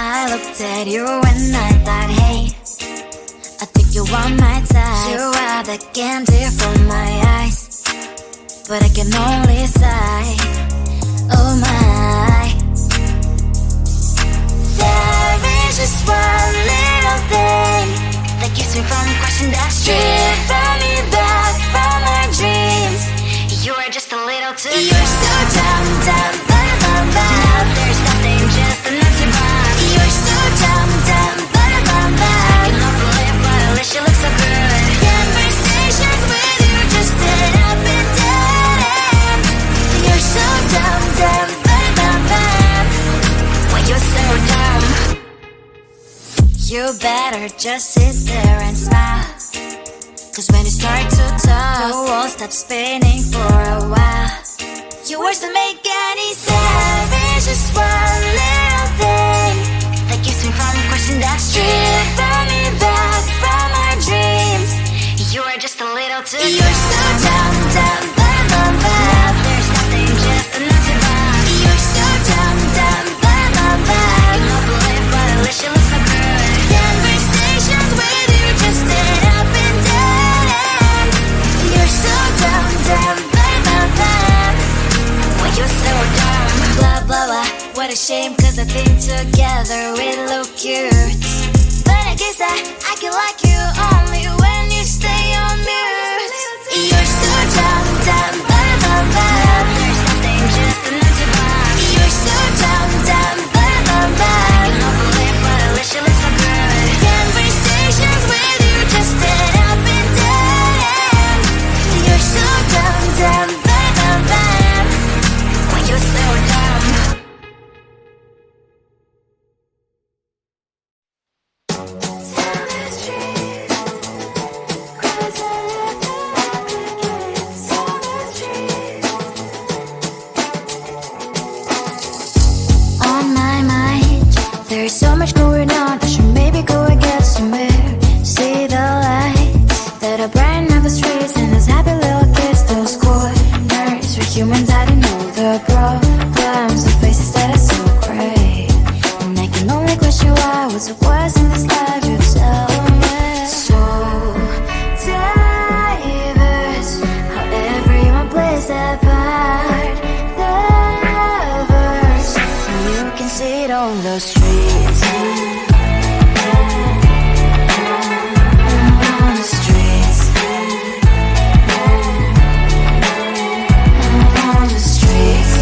I looked at you and I thought, hey, I think you are my type. You are the candy from my eyes, but I can only sigh, oh my. There is just one little thing that keeps me from crossing that street. Drive me back from my dreams. You are just a little too close. You're so dumb, dumb, bum, bum, bum. Now there's nothing, just an empty box. You're so dumb, dumb, bum, bum, bum. I can overlive, but at least you look so good. Conversations with you just end up in dead end. You're so dumb, dumb, bum, bum, bum. When you're so dumb, you better just sit there and smile, 'cause when you start to talk, the world stops spinning for a while. Your words don't make any sense. There's just one little thing that keeps me from crossing that street. Throw me back from our dreams. You are just a little too close. You're so dumb, dumb, bum, bum, bum. Now there's nothing, just an empty box. You're so dumb, dumb, bum, bum, bum. I can overlive, but at least you look so good. Conversations with you just end up in dead end. You're so dumb, dumb, bum, bum, bum. When you're so dumb, blah, blah, blah. What a shame, 'cause I think together we look cute. But I guess that I can like you only when you stay on mute. You're so dumb, dumb, bum, bum, bum. There's nothing, just an empty box. You're so dumb, dumb, bum, bum, bum. I can overlive, but at least you look so good. Conversations with you just end up in dead end. You're so dumb, dumb, bum, bum, bum. When you're so dumb. On my mind, there's so much going on. I should maybe go and get somewhere. See the lights that are brighten up the streets, and those happy little kids, those corners where humans hiding all the problems, the faces that are so great. And I can only question why, what's the worst in this life, you tell me. So diverse, how everyone plays their part. Lovers, you can see it on the streets. On the streets. On the streets.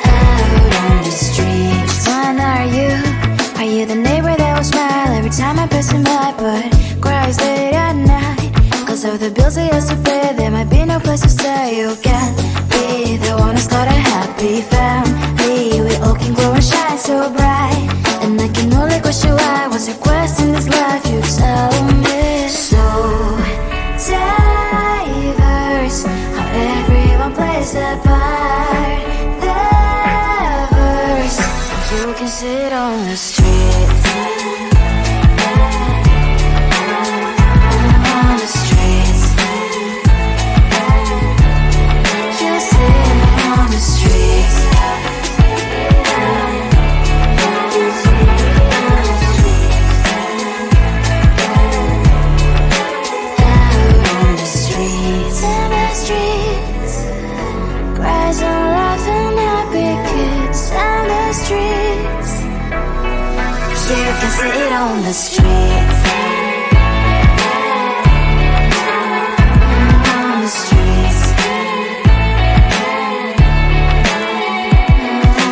Out on the streets. Which one are you? Are you the neighbor that will smile every time I pass him by, but cries late at night? 'Cause of the bills I used to pay, there might be no place to stay. You can be the one who's got a happy family. We all can glow and shine so bright. And I can only question why, what's your quest in this life, you tell me. So diverse, how everyone plays their part. Lovers, you can sit on the streets. On the streets. You sit on the streets. Out on the streets. In the streets. Cries and laughs and happy kids. On the streets. You can sit on the streets. On the streets.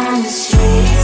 On the streets.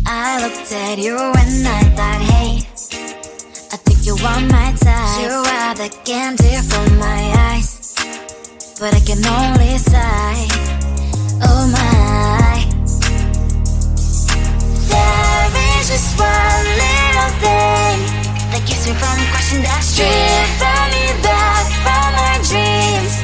I looked at you and I thought, hey, I think you are my type. You are the candy from my eyes, but I can only sigh, oh my. There is just one little thing that keeps me from crossing that street. Drive me back from my dreams.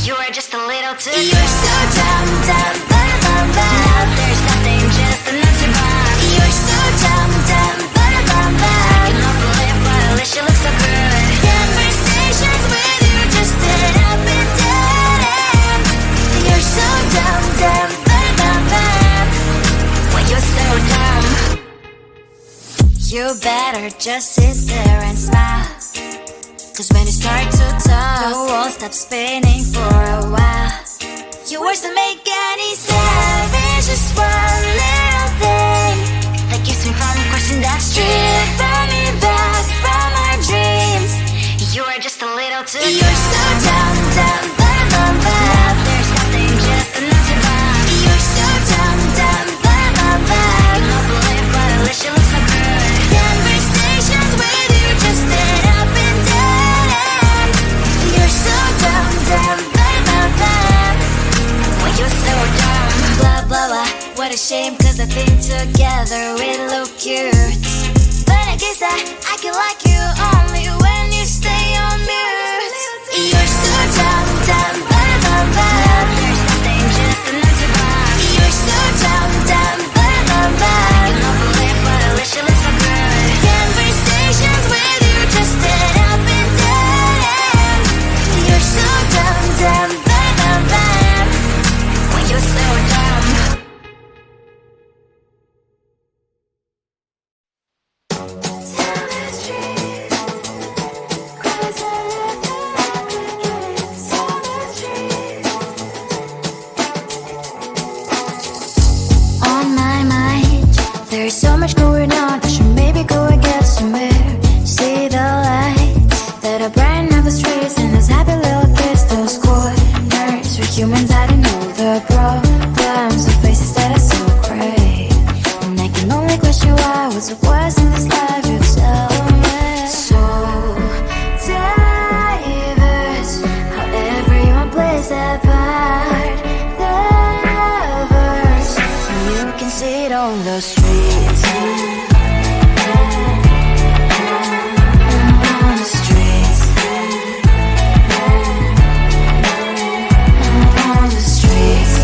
You are just a little too close. You're so dumb, dumb, ba-da-bum-bum. Now there's nothing, just enough to bomb. You're so dumb, dumb, ba-da-bum-bum. I can not believe, but at least you look so good. Conversations with you just end up in dead end. You're so dumb, dumb, ba-da-bum-bum. When you're so dumb, you better just sit there and smile, 'cause when you start to talk, the world stops spinning for a while. Your words don't make any sense. There's just one little thing that keeps me from crossing that street. Drive me back from my dreams. You are just a little too close. You're so dumb, dumb, ba-da-bum-bum. Now there's nothing, just enough to bomb. You're so dumb, dumb, ba-da-bum-bum. I cannot believe, but at least you look so good. Conversations with you just end up in dead end. You're so dumb, dumb, ba-da-bum-bum. When you're so dumb, blah, blah, blah. What a shame, 'cause I think together we look cute. But I guess I can like you only when you stay on mute. You're so dumb, dumb, ba-da-bum-bum. There's nothing, just enough to bomb. You're so dumb, dumb, ba-da-bum-bum. I cannot believe, but at least you look so good. Conversations with you just end up in dead end. You're so dumb, dumb, ba-da-bum-bum. When you're so dumb. On my mind, there's so much going on. I should maybe go and get some air. See the lights that are brighten up the streets, and those happy little kids, those corners where humans hiding all the problems, the faces that are so great. And I can only question why, what's the worst in this life, you tell me. So diverse, how everyone plays their part. Diverse, and you can see it on the streets. On the streets. On the streets.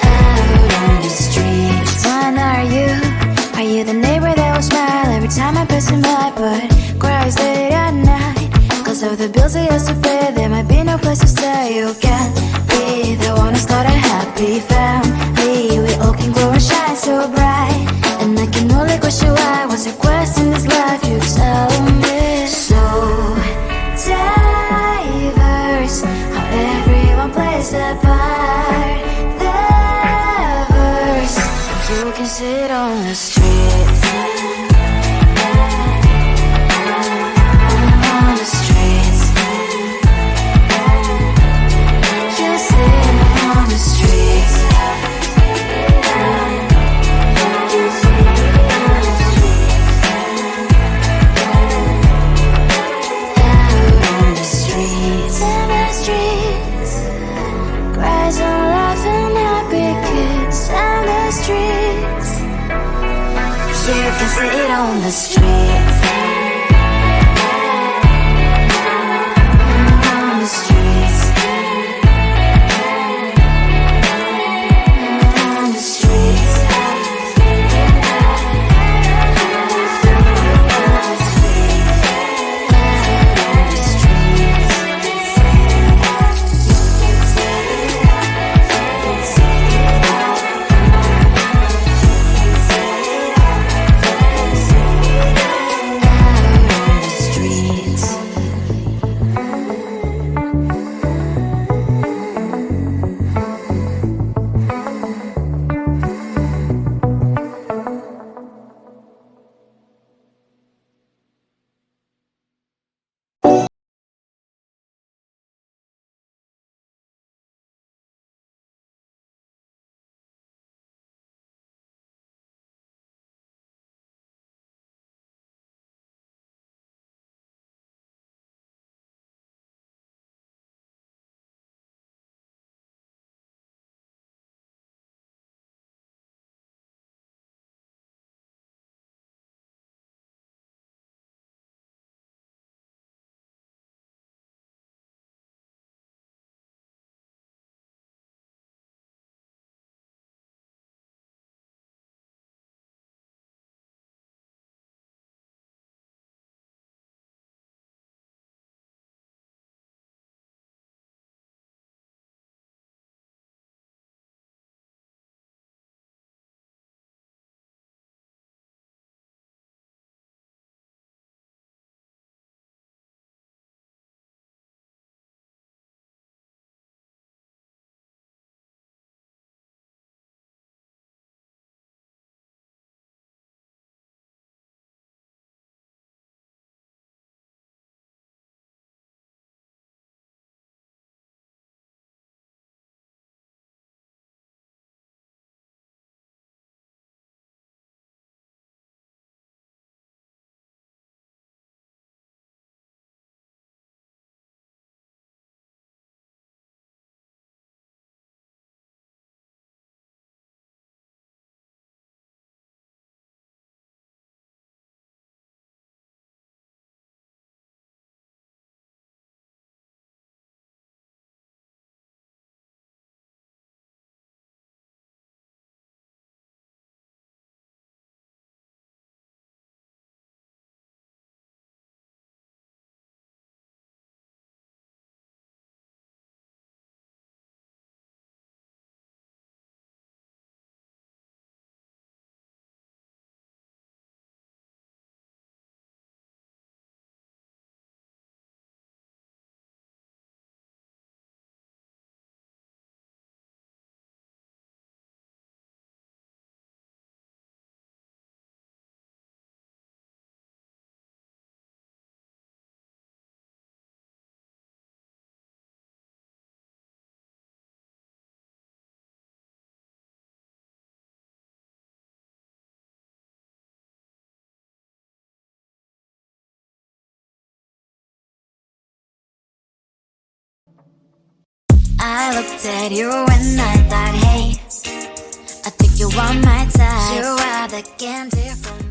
Out on the streets. When are you? Are you the neighbor that will smile every time I pass him by, but cries late at night 'cause of the bills he has to pay? There might be no place to stay. You can't be the one who's got a happy family. We all can glow and shine so bright, and I can only question why. What's your quest in this life, you tell me. So diverse, how everyone plays their part. Diverse, you can see it on the streets. On the streets. You see it on the streets. You see it on the streets. Out on the streets. In the streets. Cries and laughing, happy kids. On the streets. You can see it on the streets. On the streets. On the streets. I looked at you and I thought, hey, I think you want my type. You are the candy from